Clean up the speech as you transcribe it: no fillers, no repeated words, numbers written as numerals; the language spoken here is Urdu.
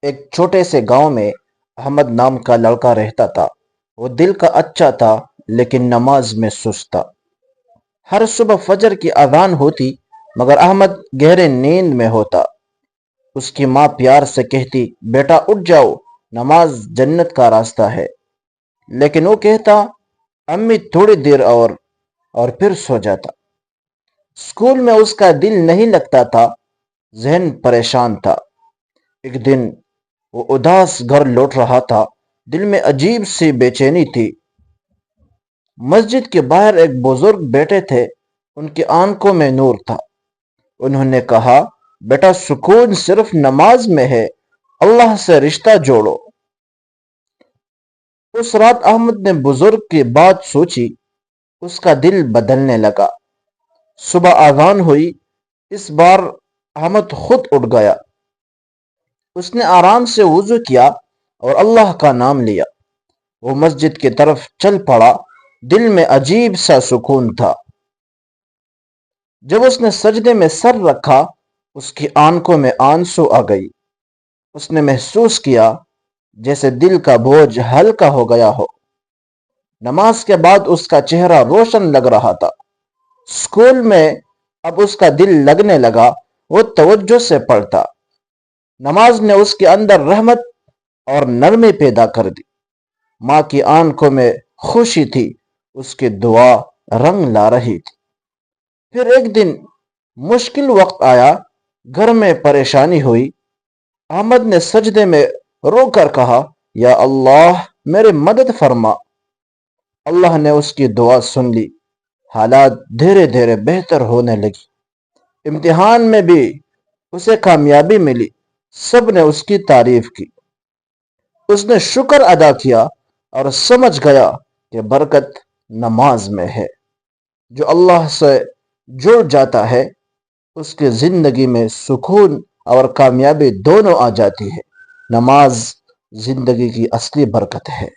ایک چھوٹے سے گاؤں میں احمد نام کا لڑکا رہتا تھا۔ وہ دل کا اچھا تھا لیکن نماز میں سست تھا۔ ہر صبح فجر کی اذان ہوتی مگر احمد گہرے نیند میں ہوتا۔ اس کی ماں پیار سے کہتی، بیٹا اٹھ جاؤ، نماز جنت کا راستہ ہے۔ لیکن وہ کہتا، امی تھوڑی دیر اور پھر سو جاتا۔ اسکول میں اس کا دل نہیں لگتا تھا، ذہن پریشان تھا۔ ایک دن وہ اداس گھر لوٹ رہا تھا، دل میں عجیب سی بے چینی تھی۔ مسجد کے باہر ایک بزرگ بیٹھے تھے، ان کی آنکھوں میں نور تھا۔ انہوں نے کہا، بیٹا سکون صرف نماز میں ہے، اللہ سے رشتہ جوڑو۔ اس رات احمد نے بزرگ کی بات سوچی، اس کا دل بدلنے لگا۔ صبح اذان ہوئی، اس بار احمد خود اٹھ گیا۔ اس نے آرام سے وضو کیا اور اللہ کا نام لیا۔ وہ مسجد کی طرف چل پڑا، دل میں عجیب سا سکون تھا۔ جب اس نے سجدے میں سر رکھا، اس کی آنکھوں میں آنسو آ گئی۔ اس نے محسوس کیا جیسے دل کا بوجھ ہلکا ہو گیا ہو۔ نماز کے بعد اس کا چہرہ روشن لگ رہا تھا۔ اسکول میں اب اس کا دل لگنے لگا، وہ توجہ سے پڑھتا۔ نماز نے اس کے اندر رحمت اور نرمی پیدا کر دی۔ ماں کی آنکھوں میں خوشی تھی، اس کی دعا رنگ لا رہی تھی۔ پھر ایک دن مشکل وقت آیا، گھر میں پریشانی ہوئی۔ احمد نے سجدے میں رو کر کہا، یا اللہ میرے مدد فرما۔ اللہ نے اس کی دعا سن لی، حالات دھیرے دھیرے بہتر ہونے لگی۔ امتحان میں بھی اسے کامیابی ملی، سب نے اس کی تعریف کی۔ اس نے شکر ادا کیا اور سمجھ گیا کہ برکت نماز میں ہے۔ جو اللہ سے جڑ جاتا ہے اس کی زندگی میں سکون اور کامیابی دونوں آ جاتی ہے۔ نماز زندگی کی اصلی برکت ہے۔